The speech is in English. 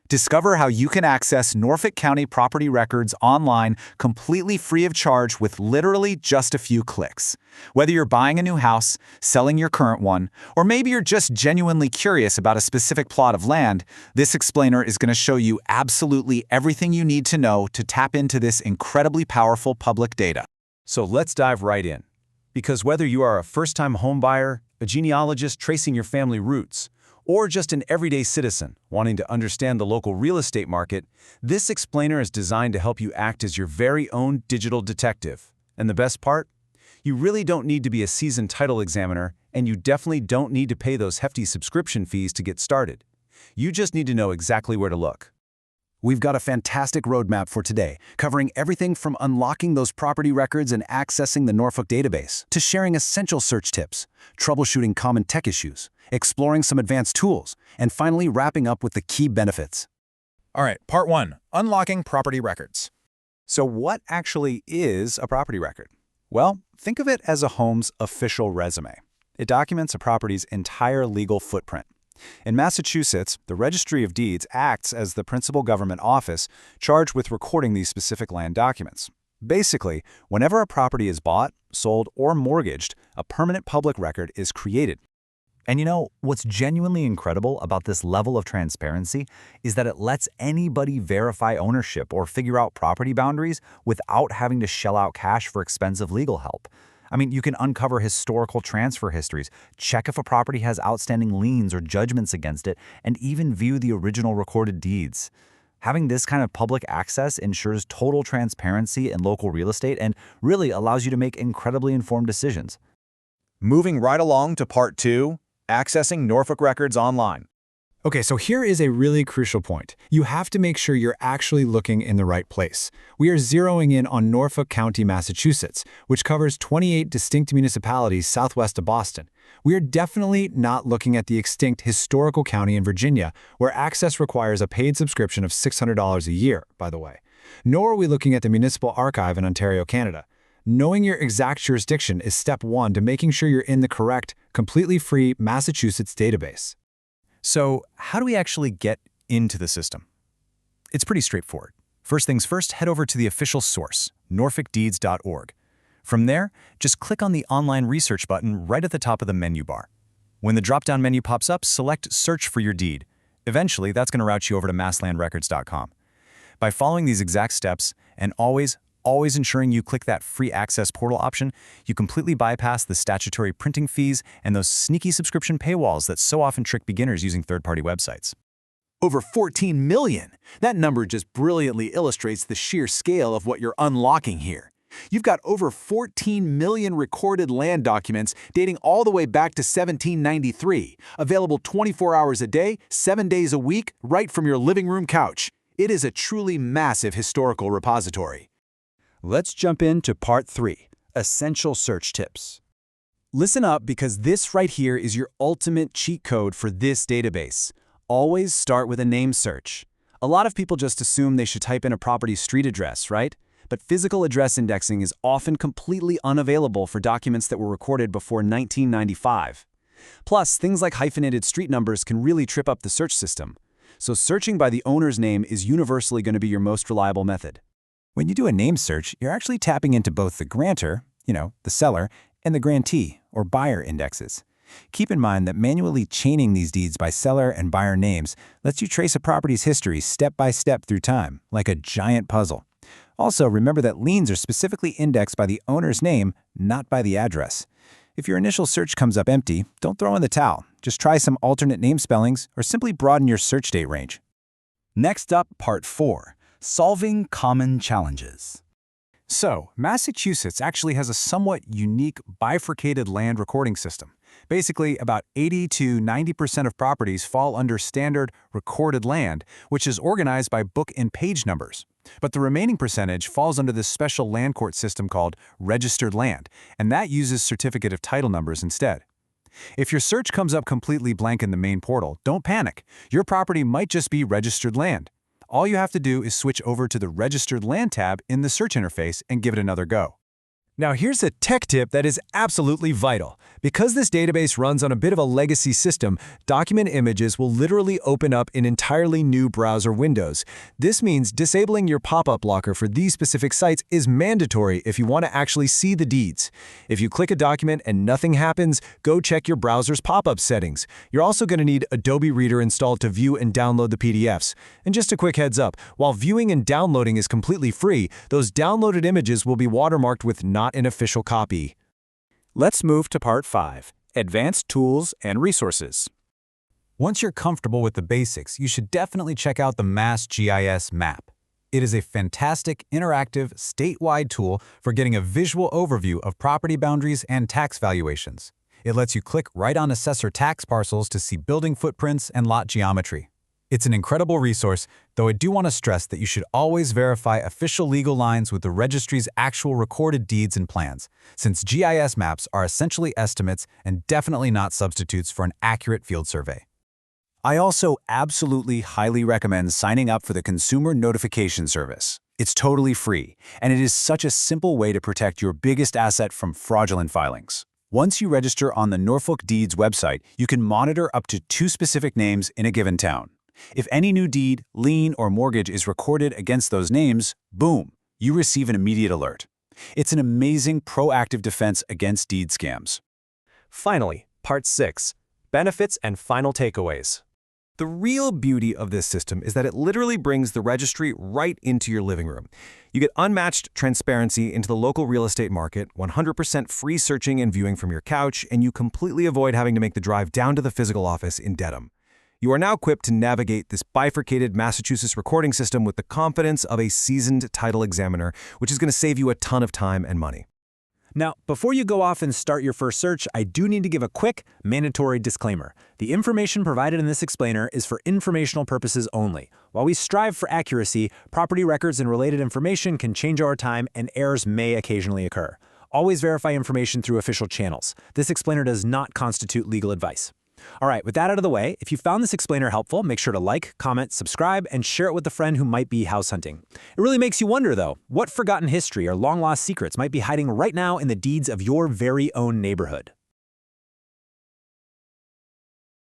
Discover how you can access Norfolk County property records online completely free of charge with literally just a few clicks. Whether you're buying a new house, selling your current one, or maybe you're just genuinely curious about a specific plot of land, this explainer is going to show you absolutely everything you need to know to tap into this incredibly powerful public data. So let's dive right in. Because whether you are a first-time homebuyer, a genealogist tracing your family roots, or just an everyday citizen wanting to understand the local real estate market, this explainer is designed to help you act as your very own digital detective. And the best part? You really don't need to be a seasoned title examiner, and you definitely don't need to pay those hefty subscription fees to get started. You just need to know exactly where to look. We've got a fantastic roadmap for today, covering everything from unlocking those property records and accessing the Norfolk database, to sharing essential search tips, troubleshooting common tech issues, exploring some advanced tools, and finally wrapping up with the key benefits. All right, part 1, unlocking property records. So what actually is a property record? Well, think of it as a home's official resume. It documents a property's entire legal footprint. In Massachusetts, the Registry of Deeds acts as the principal government office charged with recording these specific land documents. Basically, whenever a property is bought, sold, or mortgaged, a permanent public record is created. And you know, what's genuinely incredible about this level of transparency is that it lets anybody verify ownership or figure out property boundaries without having to shell out cash for expensive legal help. I mean, you can uncover historical transfer histories, check if a property has outstanding liens or judgments against it, and even view the original recorded deeds. Having this kind of public access ensures total transparency in local real estate and really allows you to make incredibly informed decisions. Moving right along to part 2, accessing Norfolk records online. Okay, so here is a really crucial point. You have to make sure you're actually looking in the right place. We are zeroing in on Norfolk County, Massachusetts, which covers 28 distinct municipalities southwest of Boston. We are definitely not looking at the extinct historical county in Virginia, where access requires a paid subscription of $600 a year, by the way. Nor are we looking at the Municipal Archive in Ontario, Canada. Knowing your exact jurisdiction is step 1 to making sure you're in the correct, completely free Massachusetts database. So how do we actually get into the system? It's pretty straightforward. First things first, head over to the official source, norfolkdeeds.org. From there, just click on the online research button right at the top of the menu bar. When the drop-down menu pops up, select Search for your deed. Eventually, that's going to route you over to masslandrecords.com. By following these exact steps, and always ensuring you click that free access portal option, you completely bypass the statutory printing fees and those sneaky subscription paywalls that so often trick beginners using third-party websites. Over 14 million! That number just brilliantly illustrates the sheer scale of what you're unlocking here. You've got over 14 million recorded land documents dating all the way back to 1793, available 24 hours a day, 7 days a week, right from your living room couch. It is a truly massive historical repository. Let's jump into part 3, essential search tips. Listen up, because this right here is your ultimate cheat code for this database. Always start with a name search. A lot of people just assume they should type in a property's street address, right? But physical address indexing is often completely unavailable for documents that were recorded before 1995. Plus, things like hyphenated street numbers can really trip up the search system. So searching by the owner's name is universally going to be your most reliable method. When you do a name search, you're actually tapping into both the grantor, the seller, and the grantee, or buyer indexes. Keep in mind that manually chaining these deeds by seller and buyer names lets you trace a property's history step by step through time, like a giant puzzle. Also, remember that liens are specifically indexed by the owner's name, not by the address. If your initial search comes up empty, don't throw in the towel. Just try some alternate name spellings or simply broaden your search date range. Next up, part 4. Solving common challenges. So, Massachusetts actually has a somewhat unique bifurcated land recording system. Basically, about 80 to 90% of properties fall under standard recorded land, which is organized by book and page numbers. But the remaining percentage falls under this special land court system called registered land, and that uses certificate of title numbers instead. If your search comes up completely blank in the main portal, don't panic. Your property might just be registered land. All you have to do is switch over to the Registered Land tab in the search interface and give it another go. Now here's a tech tip that is absolutely vital. Because this database runs on a bit of a legacy system, document images will literally open up in entirely new browser windows. This means disabling your pop-up blocker for these specific sites is mandatory if you want to actually see the deeds. If you click a document and nothing happens, go check your browser's pop-up settings. You're also going to need Adobe Reader installed to view and download the PDFs. And just a quick heads up, while viewing and downloading is completely free, those downloaded images will be watermarked with not an official copy. Let's move to Part 5, Advanced Tools and Resources. Once you're comfortable with the basics, you should definitely check out the Mass GIS Map. It is a fantastic, interactive, statewide tool for getting a visual overview of property boundaries and tax valuations. It lets you click right on assessor tax parcels to see building footprints and lot geometry. It's an incredible resource, though I do want to stress that you should always verify official legal lines with the registry's actual recorded deeds and plans, since GIS maps are essentially estimates and definitely not substitutes for an accurate field survey. I also absolutely highly recommend signing up for the Consumer Notification Service. It's totally free, and it is such a simple way to protect your biggest asset from fraudulent filings. Once you register on the Norfolk Deeds website, you can monitor up to 2 specific names in a given town. If any new deed, lien, or mortgage is recorded against those names, boom, you receive an immediate alert. It's an amazing proactive defense against deed scams. Finally, Part 6, Benefits and Final Takeaways. The real beauty of this system is that it literally brings the registry right into your living room. You get unmatched transparency into the local real estate market, 100% free searching and viewing from your couch, and you completely avoid having to make the drive down to the physical office in Dedham. You are now equipped to navigate this bifurcated Massachusetts recording system with the confidence of a seasoned title examiner, which is going to save you a ton of time and money. Now, before you go off and start your first search, I do need to give a quick, mandatory disclaimer. The information provided in this explainer is for informational purposes only. While we strive for accuracy, property records and related information can change over time and errors may occasionally occur. Always verify information through official channels. This explainer does not constitute legal advice. All right, with that out of the way, if you found this explainer helpful, make sure to like, comment, subscribe, and share it with a friend who might be house hunting. It really makes you wonder, though, what forgotten history or long-lost secrets might be hiding right now in the deeds of your very own neighborhood?